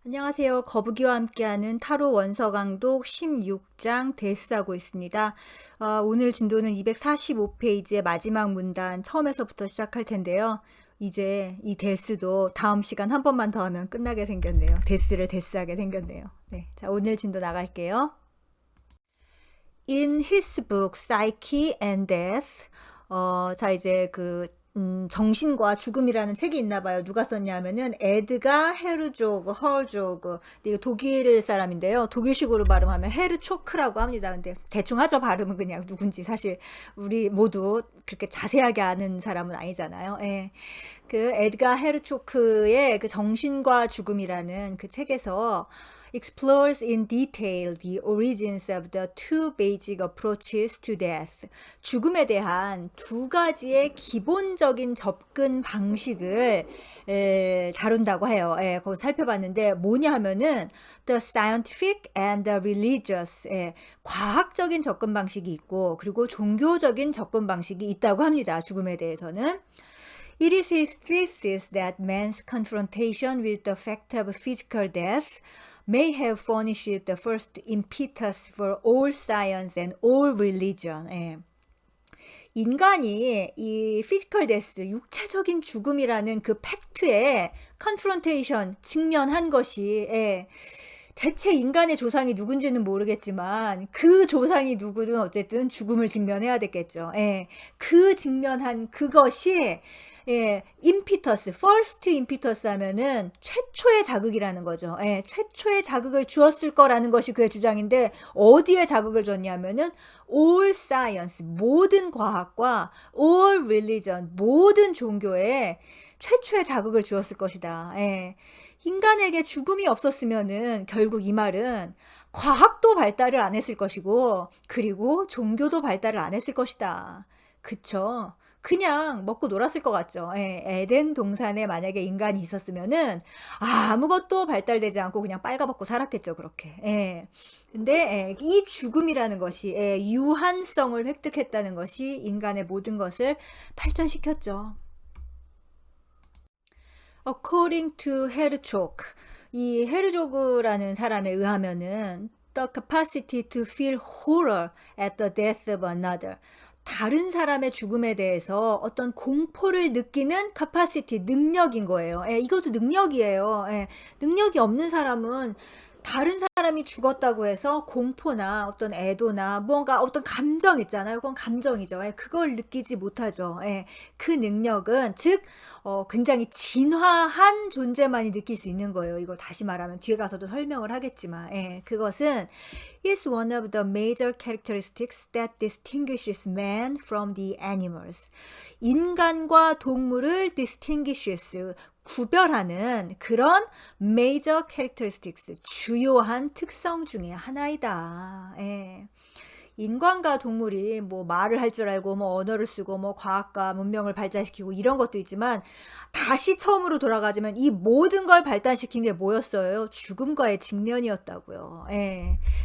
안녕하세요. 거북이와 함께하는 타로 원서 강독 16장 데스하고 있습니다. 오늘 진도는 245페이지의 마지막 문단 처음에서부터 시작할 텐데요. 이제 이 데스도 다음 시간 한 번만 더 하면 끝나게 생겼네요. 데스를 데스하게 생겼네요. 네, 자, 오늘 진도 나갈게요. In his book Psyche and Death, 자 이제 정신과 죽음이라는 책이 있나 봐요. 누가 썼냐면은 에드가 헤르조그, 헐조그. 이거 독일 사람인데요. 독일식으로 발음하면 헤르초크라고 합니다. 근데 대충 하죠. 발음은 그냥 누군지 사실 우리 모두 그렇게 자세하게 아는 사람은 아니잖아요. 예. 그 에드가 헤르초크의 그 정신과 죽음이라는 그 책에서 explores in detail the origins of the two basic approaches to death. 죽음에 대한 두 가지의 기본적인 접근 방식을 다룬다고 해요. 거기 살펴봤는데 뭐냐 하면은 the scientific and the religious. 과학적인 접근 방식이 있고 그리고 종교적인 접근 방식이 있다고 합니다. 죽음에 대해서는. It is his thesis that man's confrontation with the fact of physical death may have furnished the first impetus for all science and all religion. 인간이 이 피지컬 데스, 육체적인 죽음이라는 그 팩트에 컨프런테이션, 직면한 것이 대체 인간의 조상이 누군지는 모르겠지만 그 조상이 누구든 어쨌든 죽음을 직면해야 됐겠죠. 그 직면한 그것이 임피터스, first impetus 하면은 최초의 자극이라는 거죠. 최초의 자극을 주었을 거라는 것이 그의 주장인데 어디에 자극을 줬냐면은 all science, 모든 과학과 all religion, 모든 종교에 최초의 자극을 주었을 것이다. 인간에게 죽음이 없었으면은 결국 이 말은 과학도 발달을 안 했을 것이고 그리고 종교도 발달을 안 했을 것이다. 그쵸? 그냥 먹고 놀았을 것 같죠. 에덴 동산에 만약에 인간이 있었으면은 아무것도 발달되지 않고 그냥 빨가벗고 살았겠죠. 그렇게. 근데 이 죽음이라는 것이 유한성을 획득했다는 것이 인간의 모든 것을 발전시켰죠. According to Herzog, 이 헤르조그라는 사람에 의하면은 the capacity to feel horror at the death of another. 다른 사람의 죽음에 대해서 어떤 공포를 느끼는 capacity, 능력인 거예요. 이것도 능력이에요. 능력이 없는 사람은 다른 사람이 죽었다고 해서 공포나 어떤 애도나 뭔가 어떤 감정 있잖아요. 그건 감정이죠. 그걸 느끼지 못하죠. 그 능력은 즉 굉장히 진화한 존재만이 느낄 수 있는 거예요. 이걸 다시 말하면 뒤에 가서도 설명을 하겠지만 그것은 is one of the major characteristics that distinguishes man from the animals. 인간과 동물을 distinguishes, 구별하는 그런 major characteristics, 주요한 특성 중에 하나이다. 인간과 동물이 뭐 말을 할 줄 알고 뭐 언어를 쓰고 뭐 과학과 문명을 발달시키고 이런 것도 있지만 다시 처음으로 돌아가자면 이 모든 걸 발달시킨 게 뭐였어요? 죽음과의 직면이었다고요.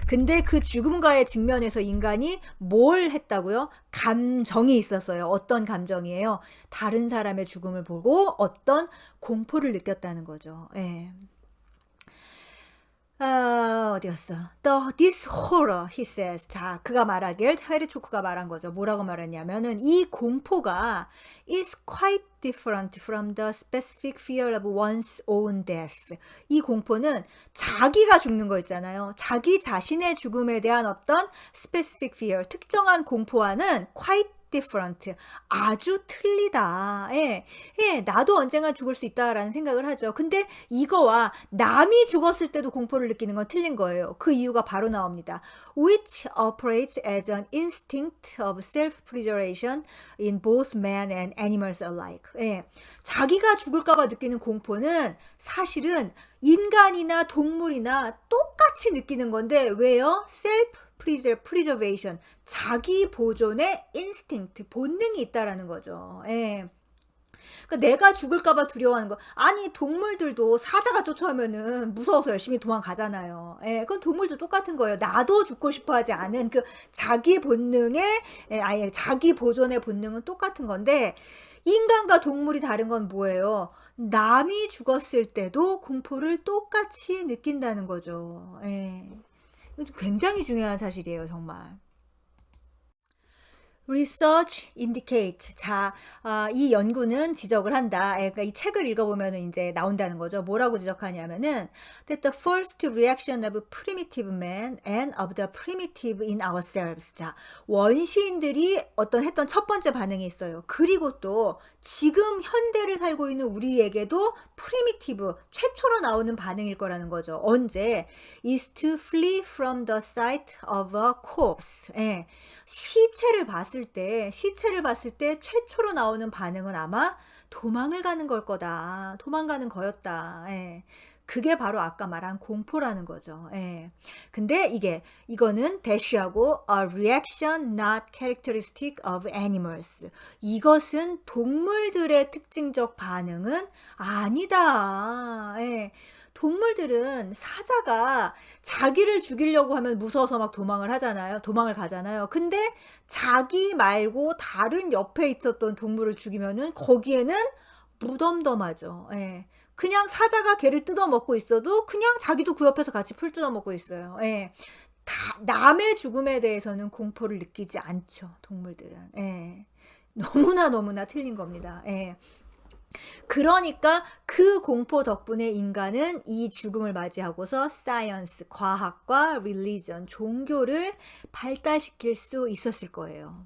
근데 그 죽음과의 직면에서 인간이 뭘 했다고요? 감정이 있었어요. 어떤 감정이에요? 다른 사람의 죽음을 보고 어떤 공포를 느꼈다는 거죠. 어디 갔어? This horror, he says. 자, 그가 말하길 헤르초크가 말한 거죠. 뭐라고 말했냐면은 이 공포가 is quite different from the specific fear of one's own death. 이 공포는 자기가 죽는 거 있잖아요. 자기 자신의 죽음에 대한 어떤 specific fear, 특정한 공포와는 quite different. 아주 틀리다. 나도 언젠가 죽을 수 있다라는 생각을 하죠. 근데 이거와 남이 죽었을 때도 공포를 느끼는 건 틀린 거예요. 그 이유가 바로 나옵니다. Which operates as an instinct of self-preservation in both man and animals alike. 자기가 죽을까봐 느끼는 공포는 사실은 인간이나 동물이나 똑같이 느끼는 건데 왜요? preservation, 자기 보존의 instinct, 본능이 있다라는 거죠. 그러니까 내가 죽을까봐 두려워하는 거. 아니 동물들도 사자가 쫓아오면은 무서워서 열심히 도망가잖아요. 그건 동물도 똑같은 거예요. 나도 죽고 싶어하지 않은 그 자기 본능의 아예 자기 보존의 본능은 똑같은 건데 인간과 동물이 다른 건 뭐예요? 남이 죽었을 때도 공포를 똑같이 느낀다는 거죠. 예. 이거 굉장히 중요한 사실이에요, 정말. Research indicate. 자, 이 연구는 지적을 한다. 그러니까 이 책을 읽어보면은 이제 나온다는 거죠. 뭐라고 지적하냐면은 that the first reaction of primitive man and of the primitive in ourselves. 자, 원시인들이 했던 첫 번째 반응이 있어요. 그리고 또 지금 현대를 살고 있는 우리에게도 primitive, 최초로 나오는 반응일 거라는 거죠. 언제? is to flee from the sight of a corpse. 예. 시체를 봤을 때 최초로 나오는 반응은 아마 도망을 가는 걸 거다. 도망가는 거였다. 예. 그게 바로 아까 말한 공포라는 거죠. 예. 근데 이거는 대쉬하고 a reaction not characteristic of animals. 이것은 동물들의 특징적 반응은 아니다. 예. 동물들은 사자가 자기를 죽이려고 하면 무서워서 막 도망을 가잖아요. 근데 자기 말고 다른 옆에 있었던 동물을 죽이면은 거기에는 무덤덤하죠. 예. 그냥 사자가 걔를 뜯어먹고 있어도 그냥 자기도 그 옆에서 같이 풀 뜯어먹고 있어요. 예. 남의 죽음에 대해서는 공포를 느끼지 않죠, 동물들은. 예. 너무나 틀린 겁니다. 예. 그러니까 그 공포 덕분에 인간은 이 죽음을 맞이하고서 사이언스, 과학과 릴리전, 종교를 발달시킬 수 있었을 거예요.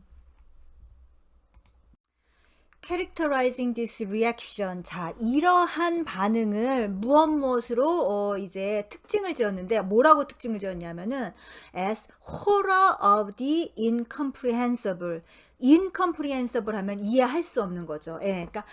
Characterizing this reaction. 자, 이러한 반응을 무엇으로 이제 특징을 지었는데, 뭐라고 특징을 지었냐면은 as horror of the incomprehensible. incomprehensible 하면 이해할 수 없는 거죠. 예, 그러니까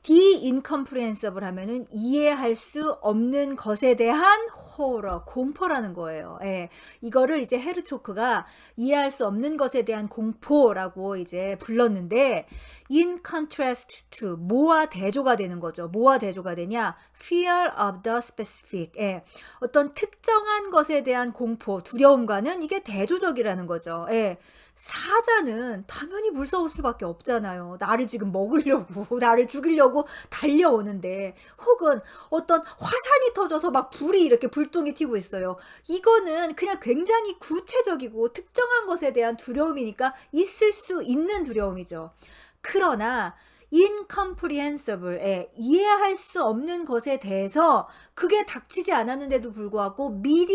the incomprehensible 하면은 이해할 수 없는 것에 대한 horror, 공포라는 거예요. 예. 이거를 이제 헤르초크가 이해할 수 없는 것에 대한 공포라고 이제 불렀는데, in contrast to, 뭐와 대조가 되는 거죠. 뭐와 대조가 되냐? fear of the specific. 예. 어떤 특정한 것에 대한 공포, 두려움과는 이게 대조적이라는 거죠. 예. 사자는 당연히 무서울 수밖에 없잖아요. 나를 지금 먹으려고, 나를 죽이려고 달려오는데, 혹은 어떤 화산이 터져서 막 불이 이렇게 불똥이 튀고 있어요. 이거는 그냥 굉장히 구체적이고 특정한 것에 대한 두려움이니까 있을 수 있는 두려움이죠. 그러나 incomprehensible, 이해할 수 없는 것에 대해서 그게 닥치지 않았는데도 불구하고 미리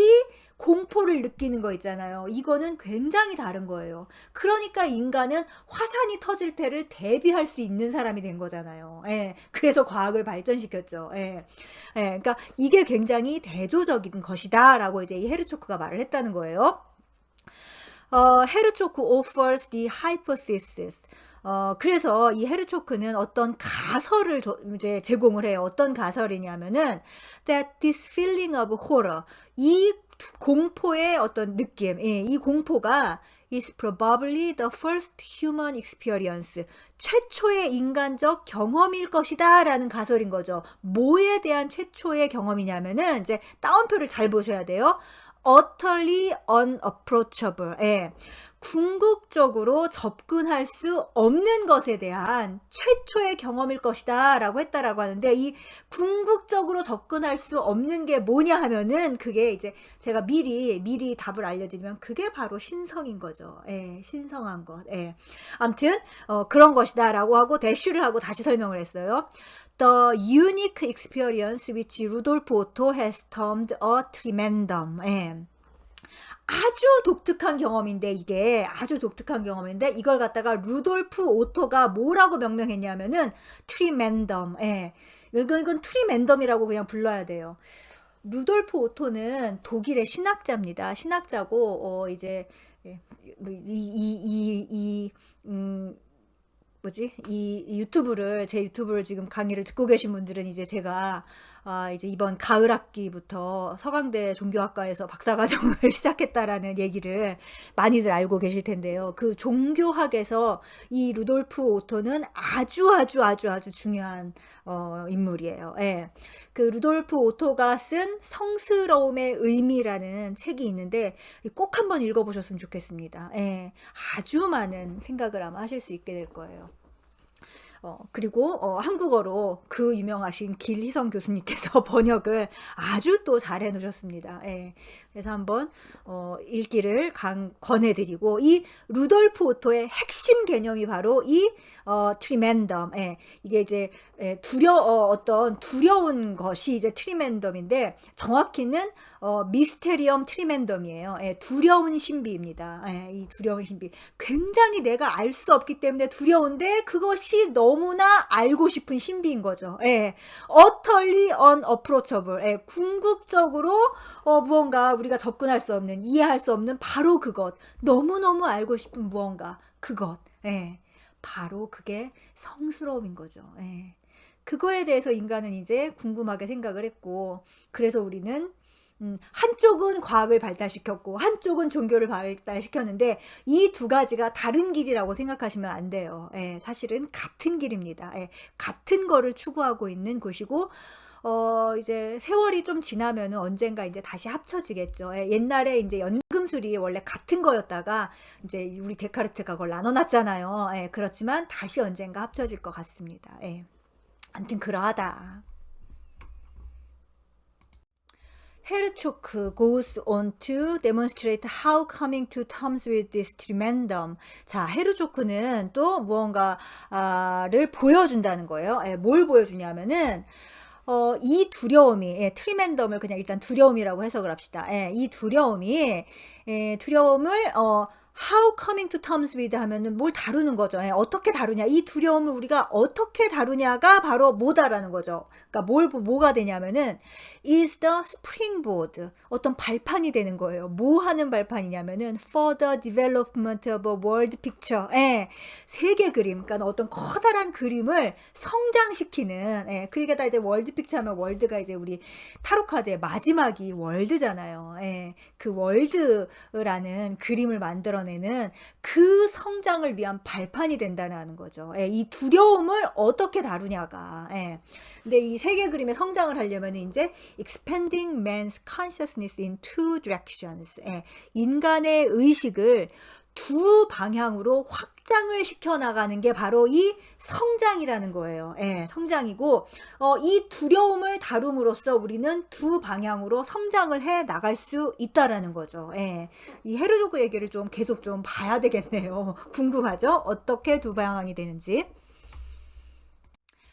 공포를 느끼는 거 있잖아요. 이거는 굉장히 다른 거예요. 그러니까 인간은 화산이 터질 때를 대비할 수 있는 사람이 된 거잖아요. 예. 그래서 과학을 발전시켰죠. 예. 예. 그러니까 이게 굉장히 대조적인 것이다라고 이제 이 헤르초크가 말을 했다는 거예요. 헤르초크 offers the hypothesis. 그래서 이 헤르초크는 어떤 가설을 이제 제공을 해요. 어떤 가설이냐면은 that this feeling of horror, 이 공포의 어떤 느낌, 이 공포가 is probably the first human experience, 최초의 인간적 경험일 것이다 라는 가설인 거죠. 뭐에 대한 최초의 경험이냐면은 이제 따옴표를 잘 보셔야 돼요. utterly unapproachable. 예. 궁극적으로 접근할 수 없는 것에 대한 최초의 경험일 것이다 라고 했다라고 하는데, 이 궁극적으로 접근할 수 없는 게 뭐냐 하면은 그게 이제 제가 미리 답을 알려드리면 그게 바로 신성인 거죠. 예, 신성한 것. 예. 아무튼 그런 것이다 라고 하고 대쉬를 하고 다시 설명을 했어요. The unique experience which Rudolf Otto has termed a tremendum. 예. 아주 독특한 경험인데, 이게 아주 독특한 경험인데 이걸 갖다가 루돌프 오토가 뭐라고 명명했냐면은 트리맨덤. 예. 이건 트리맨덤이라고 그냥 불러야 돼요. 루돌프 오토는 독일의 신학자입니다. 신학자고 이제 제 유튜브를 지금 강의를 듣고 계신 분들은 이제 제가 이제 이번 가을 학기부터 서강대 종교학과에서 박사과정을 시작했다라는 얘기를 많이들 알고 계실 텐데요. 그 종교학에서 이 루돌프 오토는 아주 중요한 인물이에요. 예. 그 루돌프 오토가 쓴 성스러움의 의미라는 책이 있는데 꼭 한번 읽어보셨으면 좋겠습니다. 예. 아주 많은 생각을 아마 하실 수 있게 될 거예요. 그리고 한국어로 그 유명하신 길희성 교수님께서 번역을 아주 또 잘 해 놓으셨습니다. 예. 그래서 한번 읽기를 권해드리고, 이 루돌프 오토의 핵심 개념이 바로 이 트리멘덤. 예. 이게 이제 어떤 두려운 것이 이제 트리멘덤인데, 정확히는 미스테리엄 트리멘덤이에요. 예, 두려운 신비입니다. 예, 이 두려운 신비. 굉장히 내가 알 수 없기 때문에 두려운데 그것이 너무나 알고 싶은 신비인 거죠. 예, utterly unapproachable. 예, 궁극적으로 무언가 우리가 접근할 수 없는, 이해할 수 없는 바로 그것. 너무너무 알고 싶은 무언가. 그것. 예, 바로 그게 성스러움인 거죠. 예. 그거에 대해서 인간은 이제 궁금하게 생각을 했고, 그래서 우리는 한쪽은 과학을 발달시켰고 한쪽은 종교를 발달시켰는데 이 두 가지가 다른 길이라고 생각하시면 안 돼요. 예, 사실은 같은 길입니다. 예, 같은 거를 추구하고 있는 곳이고, 이제 세월이 좀 지나면은 언젠가 이제 다시 합쳐지겠죠. 예, 옛날에 이제 연금술이 원래 같은 거였다가 이제 우리 데카르트가 그걸 나눠놨잖아요. 예, 그렇지만 다시 언젠가 합쳐질 것 같습니다. 예, 아무튼 그러하다. 헤르초크 goes on to demonstrate how coming to terms with this tremendum. 자, 헤르초크는 또 무언가를 보여준다는 거예요. 뭘 보여주냐면은 이 두려움이, 트리멘덤을 그냥 일단 두려움이라고 해석을 합시다. 이 두려움을 how coming to terms with 하면은 뭘 다루는 거죠. 어떻게 다루냐. 이 두려움을 우리가 어떻게 다루냐가 바로 뭐다라는 거죠. 그러니까 뭐가 되냐면은 is the springboard. 어떤 발판이 되는 거예요. 뭐 하는 발판이냐면은 for the development of a world picture. 세계 그림. 그러니까 어떤 커다란 그림을 성장시키는, 그러니까 이제 월드 픽처 하면 월드가 이제 우리 타로 카드의 마지막이 월드잖아요. 그 월드라는 그림을 만들어내는 그 성장을 위한 발판이 된다는 거죠. 이 두려움을 어떻게 다루냐가. 근데 이 세계 그림의 성장을 하려면 이제 expanding man's consciousness in two directions. 인간의 의식을 두 방향으로 확장을 시켜나가는 게 바로 이 성장이라는 거예요. 성장이고, 이 두려움을 다룸으로써 우리는 두 방향으로 성장을 해 나갈 수 있다라는 거죠. 이 헤르조그 얘기를 좀 계속 좀 봐야 되겠네요. 궁금하죠? 어떻게 두 방향이 되는지.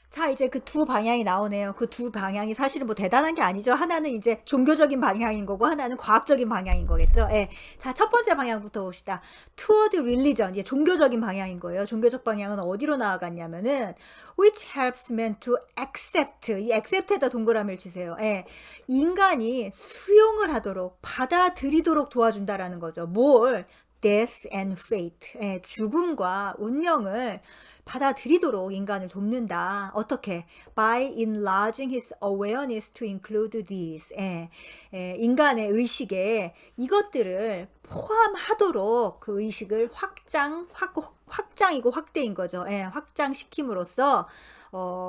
자, 이제 그 두 방향이 나오네요. 그 두 방향이 사실은 뭐 대단한 게 아니죠. 하나는 이제 종교적인 방향인 거고 하나는 과학적인 방향인 거겠죠. 자, 첫 번째 방향부터 봅시다. Toward religion. 이게 종교적인 방향인 거예요. 종교적 방향은 어디로 나아갔냐면은 which helps man to accept. 이 accept에다 동그라미를 치세요. 인간이 수용을 하도록, 받아들이도록 도와준다라는 거죠. 뭘? Death and fate. 죽음과 운명을 받아들이도록 인간을 돕는다. 어떻게? By enlarging his awareness to include these. 인간의 의식에 이것들을 포함하도록 그 의식을 확장이고 확대인 거죠. 확장시킴으로써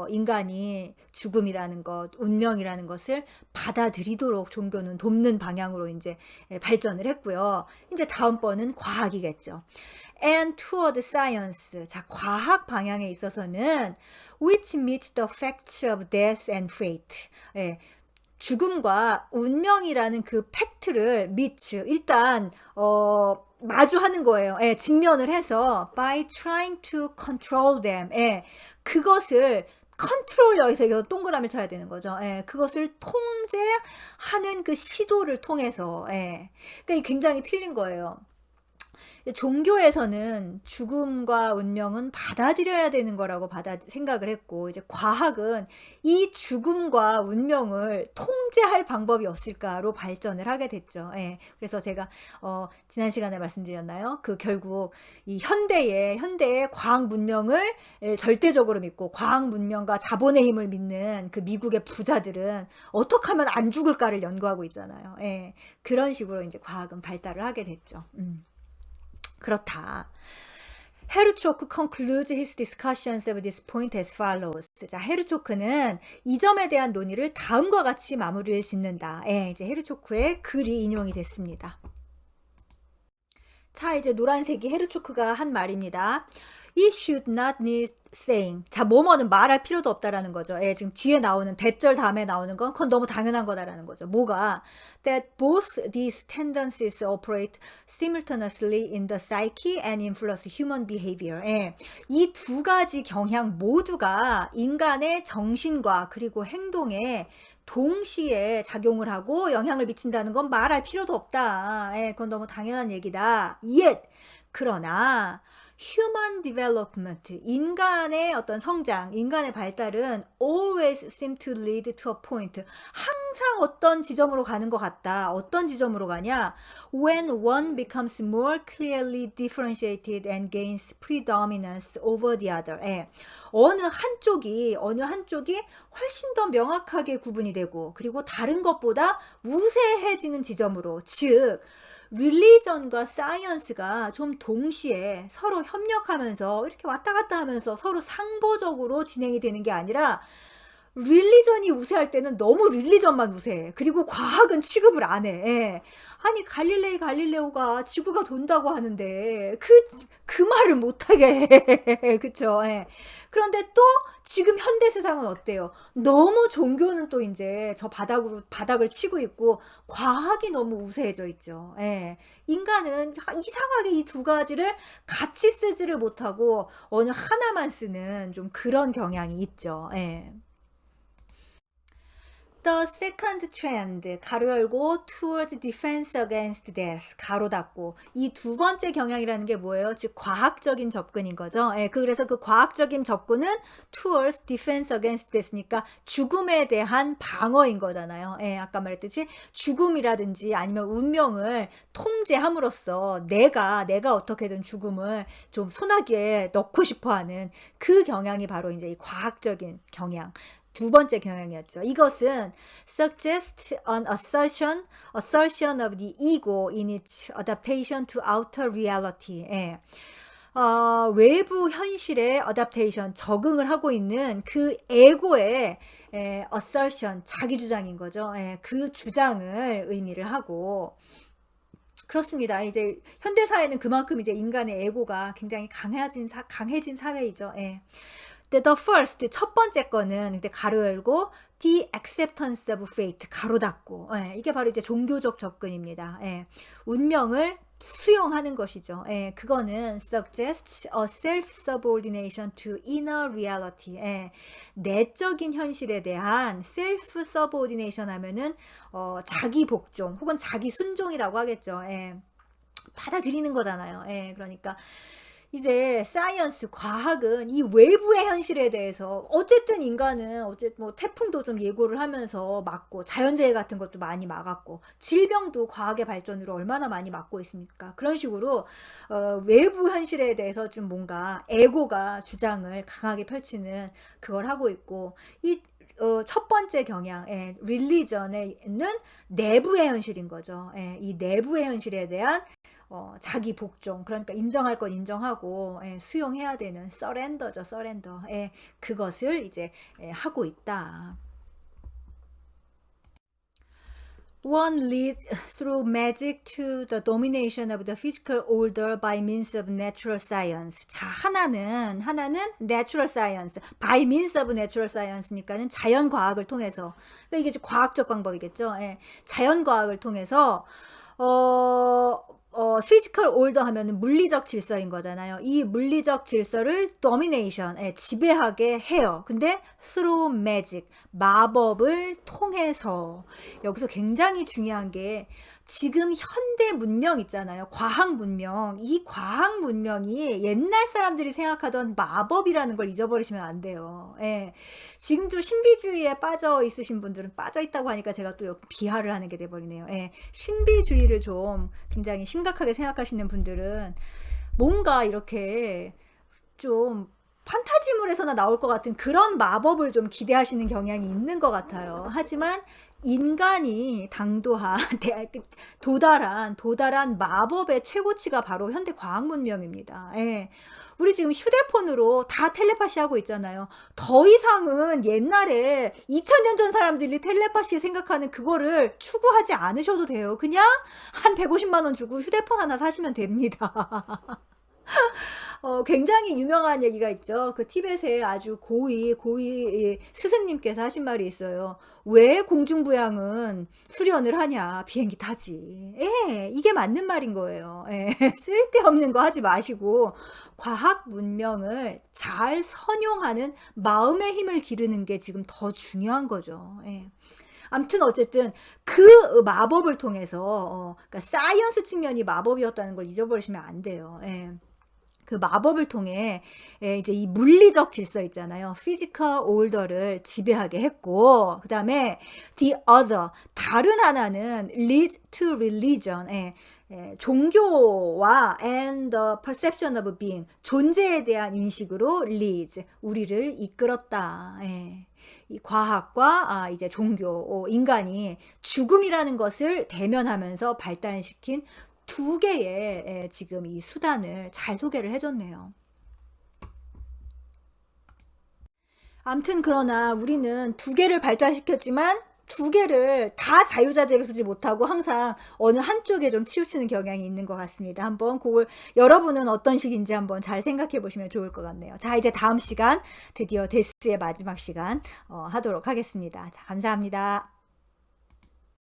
인간이 죽음이라는 것, 운명이라는 것을 받아들이도록 종교는 돕는 방향으로 이제 발전을 했고요. 이제 다음번은 과학이겠죠. And toward science. 자, 과학 방향에 있어서는 which meets the facts of death and fate. 죽음과 운명이라는 그 팩트를 일단 마주하는 거예요. 직면을 해서 by trying to control them. 그것을 컨트롤, 여기서 동그라미를 쳐야 되는 거죠. 그것을 통제하는 그 시도를 통해서. 그러니까 굉장히 틀린 거예요. 종교에서는 죽음과 운명은 받아들여야 되는 거라고 생각을 했고, 이제 과학은 이 죽음과 운명을 통제할 방법이 없을까로 발전을 하게 됐죠. 그래서 제가 지난 시간에 말씀드렸나요? 그 결국 이 현대의 과학 문명을 절대적으로 믿고 과학 문명과 자본의 힘을 믿는 그 미국의 부자들은 어떻게 하면 안 죽을까를 연구하고 있잖아요. 그런 식으로 이제 과학은 발달을 하게 됐죠. 그렇다. 헤르초크 concludes his discussions of this point as follows. 자, 헤르초크는 이 점에 대한 논의를 다음과 같이 마무리를 짓는다. 이제 헤르초크의 글이 인용이 됐습니다. 자, 이제 노란색이 헤르초크가 한 말입니다. It should not need saying. 자, 뭐뭐는 말할 필요도 없다라는 거죠. 예, 지금 뒤에 나오는 대절 다음에 나오는 건 그건 너무 당연한 거다라는 거죠. 뭐가? That both these tendencies operate simultaneously in the psyche and influence human behavior. 예, 이 두 가지 경향 모두가 인간의 정신과 그리고 행동에 동시에 작용을 하고 영향을 미친다는 건 말할 필요도 없다. 예, 그건 너무 당연한 얘기다. Yet, 그러나 human development, 인간의 어떤 성장, 인간의 발달은 always seem to lead to a point. 항상 어떤 지점으로 가는 것 같다. 어떤 지점으로 가냐? When one becomes more clearly differentiated and gains predominance over the other. 예. 어느 한쪽이 훨씬 더 명확하게 구분이 되고 그리고 다른 것보다 우세해지는 지점으로, 즉 릴리전과 사이언스가 좀 동시에 서로 협력하면서 이렇게 왔다 갔다 하면서 서로 상보적으로 진행이 되는 게 아니라 릴리전이 우세할 때는 너무 릴리전만 우세해. 그리고 과학은 취급을 안 해. 예. 아니 갈릴레오가 지구가 돈다고 하는데 그 말을 못하게 해. 그쵸? 예. 그런데 또 지금 현대 세상은 어때요? 너무 종교는 또 이제 저 바닥을 치고 있고 과학이 너무 우세해져 있죠. 예. 인간은 이상하게 이 두 가지를 같이 쓰지를 못하고 어느 하나만 쓰는 좀 그런 경향이 있죠. 예. The second trend, 가로 열고, towards defense against death, 가로 닫고. 이 두 번째 경향이라는 게 뭐예요? 즉 과학적인 접근인 거죠. 예, 그래서 그 과학적인 접근은 towards defense against death니까 죽음에 대한 방어인 거잖아요. 예, 아까 말했듯이 죽음이라든지 아니면 운명을 통제함으로써 내가 어떻게든 죽음을 좀 소나기에 넣고 싶어하는 그 경향이 바로 이제 이 과학적인 경향. 두 번째 경향이었죠. 이것은 suggest an assertion of the ego in its adaptation to outer reality. 예. 외부 현실의 adaptation, 적응을 하고 있는 그 에고의 assertion, 자기 주장인 거죠. 예. 그 주장을 의미를 하고 그렇습니다. 이제 현대 사회는 그만큼 이제 인간의 에고가 굉장히 강해진 사회이죠. 예. The first, 첫 번째 거는 근데 가로 열고 the acceptance of fate, 가로 닫고. 예, 이게 바로 이제 종교적 접근입니다. 예, 운명을 수용하는 것이죠. 예, 그거는 suggests a self-subordination to inner reality. 예, 내적인 현실에 대한 self-subordination 하면은 자기 복종 혹은 자기 순종이라고 하겠죠. 예, 받아들이는 거잖아요. 예, 그러니까 이제 사이언스, 과학은 이 외부의 현실에 대해서 어쨌든 인간은 뭐 태풍도 좀 예고를 하면서 막고 자연재해 같은 것도 많이 막았고 질병도 과학의 발전으로 얼마나 많이 막고 있습니까? 그런 식으로 외부 현실에 대해서 좀 뭔가 에고가 주장을 강하게 펼치는 그걸 하고 있고 이 첫 번째 경향, 릴리전에는 내부의 현실인 거죠. 이 내부의 현실에 대한 자기 복종, 그러니까 인정할 건 인정하고 수용해야 되는 서렌더죠. 서렌더. 그것을 이제 하고 있다. One leads through magic to the domination of the physical order by means of natural science. 자, 하나는 natural science, by means of natural science니까는 자연 과학을 통해서. 그러니까 이게 이제 과학적 방법이겠죠. 자연 과학을 통해서 physical order 하면은 물리적 질서인 거잖아요. 이 물리적 질서를 domination, 지배하게 해요. 근데 through magic, 마법을 통해서. 여기서 굉장히 중요한 게 지금 현대 문명 있잖아요. 과학 문명. 이 과학 문명이 옛날 사람들이 생각하던 마법이라는 걸 잊어버리시면 안 돼요. 지금도 신비주의에 빠져 있으신 분들은 빠져 있다고 하니까 제가 또 비하를 하는 게 돼버리네요. 신비주의를 좀 굉장히 심각하게 생각하시는 분들은 뭔가 이렇게 좀 판타지물에서나 나올 것 같은 그런 마법을 좀 기대하시는 경향이 있는 것 같아요. 하지만 인간이 도달한 마법의 최고치가 바로 현대 과학 문명입니다. 우리 지금 휴대폰으로 다 텔레파시 하고 있잖아요. 더 이상은 옛날에 2000년 전 사람들이 텔레파시 생각하는 그거를 추구하지 않으셔도 돼요. 그냥 한 150만 원 주고 휴대폰 하나 사시면 됩니다. 굉장히 유명한 얘기가 있죠. 그 티벳의 아주 고위 스승님께서 하신 말이 있어요. "왜 공중부양은 수련을 하냐. 비행기 타지." 예. 이게 맞는 말인 거예요. 예. 쓸데없는 거 하지 마시고 과학 문명을 잘 선용하는 마음의 힘을 기르는 게 지금 더 중요한 거죠. 예. 아무튼 어쨌든 그 마법을 통해서 그러니까 사이언스 측면이 마법이었다는 걸 잊어버리시면 안 돼요. 예. 그 마법을 통해 이제 이 물리적 질서 있잖아요. physical order를 지배하게 했고, 그다음에 the other 다른 하나는 leads to religion. 종교와 and the perception of being 존재에 대한 인식으로 leads 우리를 이끌었다. 이 과학과 이제 종교, 인간이 죽음이라는 것을 대면하면서 발달시킨 두 개의 지금 이 수단을 잘 소개를 해줬네요. 암튼 그러나 우리는 두 개를 발달시켰지만 두 개를 다 자유자재로 쓰지 못하고 항상 어느 한쪽에 좀 치우치는 경향이 있는 것 같습니다. 한번 그걸 여러분은 어떤 식인지 한번 잘 생각해 보시면 좋을 것 같네요. 자, 이제 다음 시간 드디어 데스의 마지막 시간 하도록 하겠습니다. 자, 감사합니다.